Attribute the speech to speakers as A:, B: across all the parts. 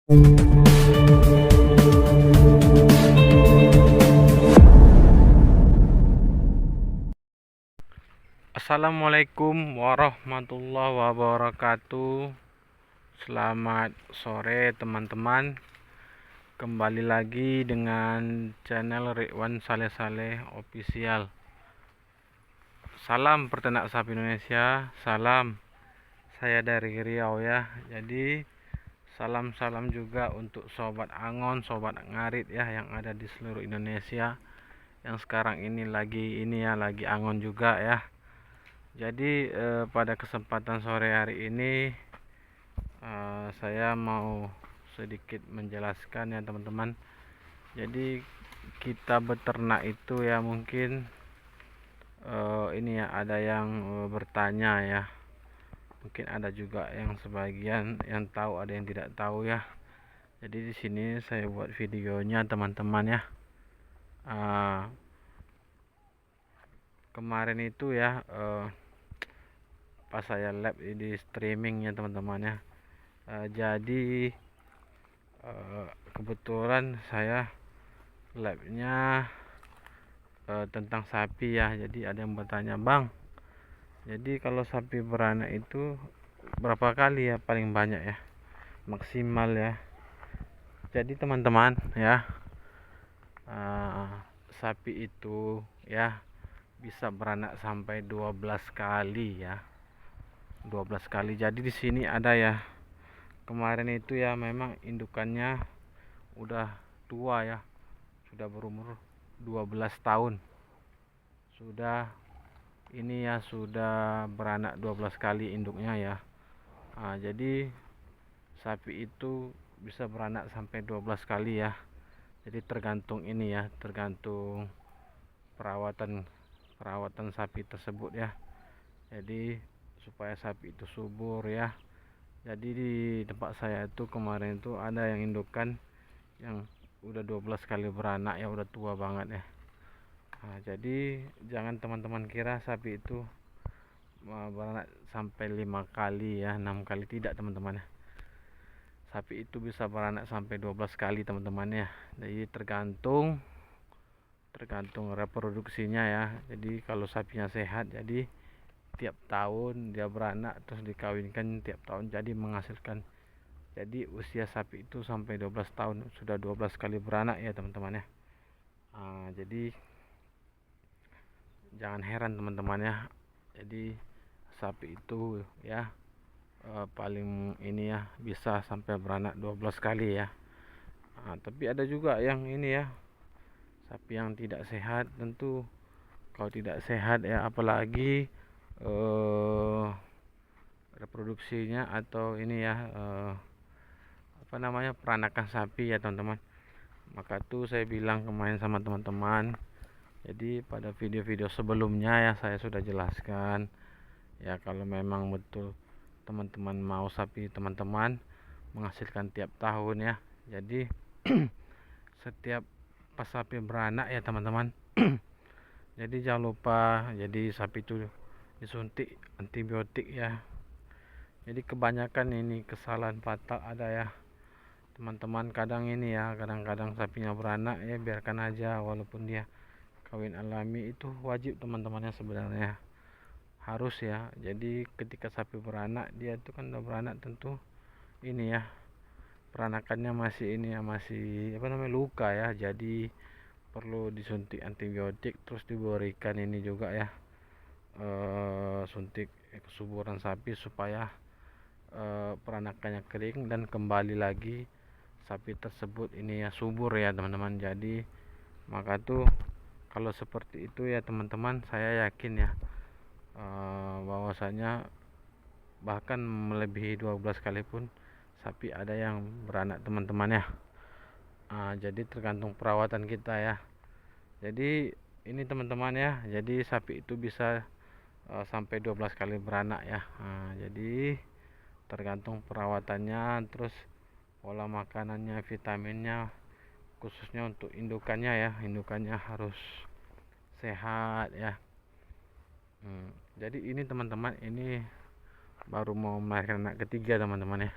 A: Assalamualaikum warahmatullahi wabarakatuh. Selamat sore teman-teman. Kembali lagi dengan channel Ridwan Saleh Saleh Official. Salam peternak sapi Indonesia. Salam. Saya dari Riau ya. Jadi salam-salam juga untuk sobat Angon, sobat Ngarit ya yang ada di seluruh Indonesia. Yang sekarang ini lagi Angon juga ya. Jadi pada kesempatan sore hari ini saya mau sedikit menjelaskan ya teman-teman. Jadi kita beternak itu ya mungkin ini ya ada yang bertanya ya. Mungkin ada juga yang sebagian yang tahu, ada yang tidak tahu ya. Jadi di sini saya buat videonya teman-teman ya. Kemarin itu ya pas saya live di streamingnya teman-teman ya. Jadi kebetulan saya live-nya tentang sapi ya. Jadi ada yang bertanya, "Bang, jadi kalau sapi beranak itu berapa kali ya paling banyak ya? Maksimal ya?" Jadi teman-teman ya, sapi itu ya bisa beranak sampai 12 kali ya. 12 kali. Jadi di sini ada ya. Kemarin itu ya memang indukannya udah tua ya. Sudah berumur 12 tahun. Sudah ini ya sudah beranak 12 kali induknya ya. Jadi sapi itu bisa beranak sampai 12 kali ya. Jadi tergantung ini ya, tergantung perawatan sapi tersebut ya. Jadi supaya sapi itu subur ya. Jadi di tempat saya itu kemarin itu ada yang indukan yang udah 12 kali beranak ya, udah tua banget ya. Jadi jangan teman-teman kira sapi itu beranak sampai 5 kali ya, 6 kali, tidak teman-teman ya. Sapi itu bisa beranak sampai 12 kali teman-teman ya. Jadi tergantung reproduksinya ya. Jadi kalau sapinya sehat, jadi tiap tahun dia beranak terus dikawinkan tiap tahun, jadi menghasilkan. Jadi usia sapi itu sampai 12 tahun, sudah 12 kali beranak ya teman-teman ya. Jadi jangan heran teman-teman ya. Jadi sapi itu ya paling ini ya bisa sampai beranak 12 kali ya. Tapi ada juga yang ini ya, sapi yang tidak sehat. Tentu kalau tidak sehat ya, apalagi reproduksinya atau ini ya peranakan sapi ya teman-teman. Maka tuh saya bilang kemarin sama teman-teman, jadi pada video-video sebelumnya ya saya sudah jelaskan ya, kalau memang betul teman-teman mau sapi teman-teman menghasilkan tiap tahun ya. Jadi setiap pas sapi beranak ya teman-teman, jadi jangan lupa, jadi sapi itu disuntik antibiotik ya. Jadi kebanyakan ini kesalahan fatal ada ya teman-teman. Kadang ini ya, kadang-kadang sapinya beranak ya biarkan aja, walaupun dia kawin alami itu wajib teman-temannya sebenarnya, harus ya. Jadi ketika sapi beranak, dia itu kan udah beranak, tentu ini ya peranakannya masih ini ya, masih luka ya. Jadi perlu disuntik antibiotik, terus diberikan ini juga ya, suntik kesuburan sapi supaya peranakannya kering dan kembali lagi sapi tersebut ini ya subur ya teman-teman. Jadi maka tuh kalau seperti itu ya teman-teman, saya yakin ya bahwasanya bahkan melebihi 12 kali pun sapi ada yang beranak teman-teman ya. Jadi tergantung perawatan kita ya. Jadi ini teman-teman ya, jadi sapi itu bisa sampai 12 kali beranak ya. Jadi tergantung perawatannya, terus pola makanannya, vitaminnya, khususnya untuk indukannya ya. Indukannya harus sehat ya. Jadi ini teman-teman, ini baru mau melahirkan anak ketiga teman-teman ya.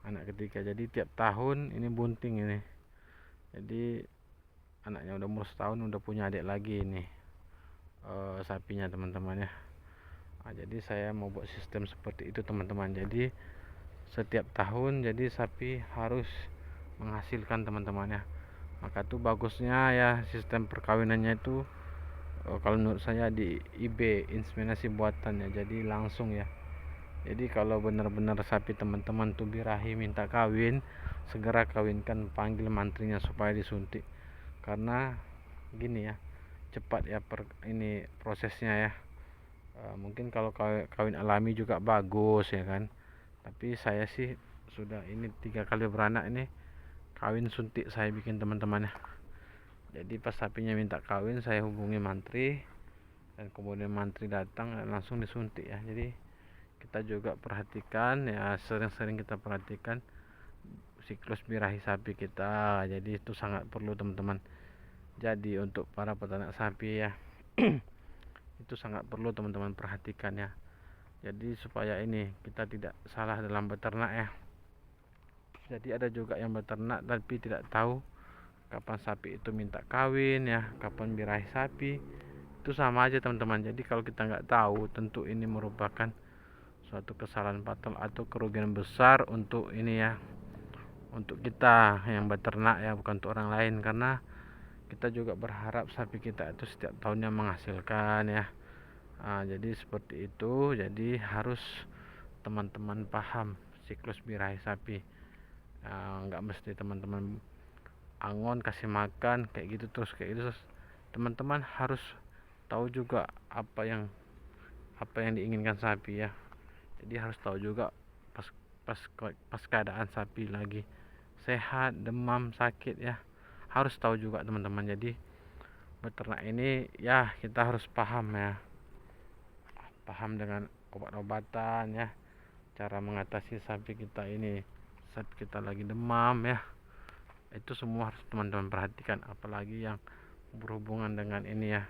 A: anak ketiga. Jadi tiap tahun ini bunting ini. Jadi anaknya udah umur setahun udah punya adik lagi ini, sapinya teman-teman ya. Jadi saya mau buat sistem seperti itu teman-teman. Jadi setiap tahun jadi sapi harus menghasilkan teman-teman ya. Maka tuh bagusnya ya sistem perkawinannya itu, kalau menurut saya di IB, inseminasi buatan ya. Jadi langsung ya. Jadi kalau benar-benar sapi teman-teman tuh birahi minta kawin, segera kawinkan, panggil mantrinya supaya disuntik. Karena gini ya, cepat ya ini prosesnya ya. Mungkin kalau kawin alami juga bagus ya kan. Tapi saya sih sudah ini 3 kali beranak ini kawin suntik saya bikin teman-teman ya. Jadi pas sapinya minta kawin saya hubungi mantri, dan kemudian mantri datang dan langsung disuntik ya. Jadi kita juga perhatikan ya, sering-sering kita perhatikan siklus birahi sapi kita. Jadi itu sangat perlu teman-teman. Jadi untuk para peternak sapi ya itu sangat perlu teman-teman perhatikan ya. Jadi supaya ini kita tidak salah dalam beternak ya. Jadi ada juga yang beternak tapi tidak tahu kapan sapi itu minta kawin ya, kapan birahi sapi. Itu sama aja teman-teman. Jadi kalau kita nggak tahu, tentu ini merupakan suatu kesalahan fatal atau kerugian besar untuk ini ya, untuk kita yang beternak ya, bukan untuk orang lain. Karena kita juga berharap sapi kita itu setiap tahunnya menghasilkan ya. Jadi seperti itu. Jadi harus teman-teman paham siklus birahi sapi. Nggak mesti teman-teman angon kasih makan kayak gitu terus teman-teman harus tahu juga apa yang diinginkan sapi ya. Jadi harus tahu juga pas pas keadaan sapi lagi sehat, demam, sakit ya, harus tahu juga teman-teman. Jadi beternak ini ya kita harus paham ya, paham dengan obat-obatan ya, cara mengatasi sapi kita ini, sapi kita lagi demam ya. Itu semua harus teman-teman perhatikan, apalagi yang berhubungan dengan ini ya,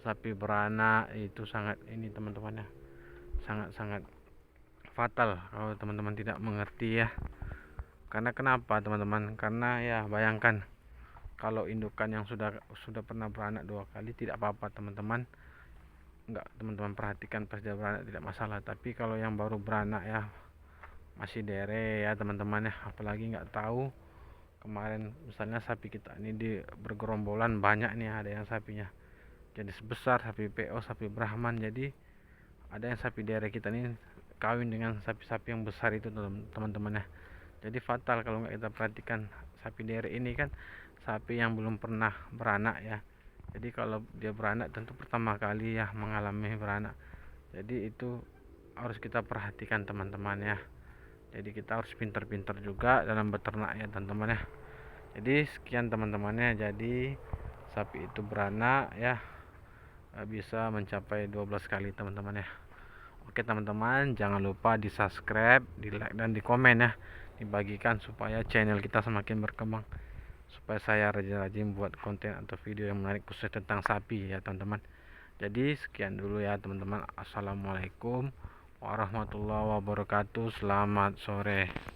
A: sapi beranak. Itu sangat ini teman-teman ya, sangat-sangat fatal kalau teman-teman tidak mengerti ya. Karena kenapa teman-teman? Karena ya bayangkan kalau indukan yang sudah pernah beranak 2 kali tidak apa-apa teman-teman, enggak teman-teman perhatikan pas dia beranak tidak masalah. Tapi kalau yang baru beranak ya masih dere ya teman-teman ya, apalagi nggak tahu kemarin misalnya sapi kita ini bergerombolan banyak nih, ada yang sapinya jadi sebesar sapi PO, sapi Brahman. Jadi ada yang sapi dere kita ini kawin dengan sapi-sapi yang besar itu teman-teman ya. Jadi fatal kalau nggak kita perhatikan. Sapi dere ini kan sapi yang belum pernah beranak ya. Jadi kalau dia beranak tentu pertama kali ya mengalami beranak. Jadi itu harus kita perhatikan teman-teman ya. Jadi kita harus pintar-pintar juga dalam beternak ya teman-teman ya. Jadi sekian teman-temannya. Jadi sapi itu beranak ya bisa mencapai 12 kali teman-teman ya. Oke teman-teman, jangan lupa di subscribe, di like, dan di komen ya, dibagikan supaya channel kita semakin berkembang, supaya saya rajin-rajin buat konten atau video yang menarik khusus tentang sapi ya teman-teman. Jadi sekian dulu ya teman-teman. Assalamualaikum warahmatullahi wabarakatuh. Selamat sore.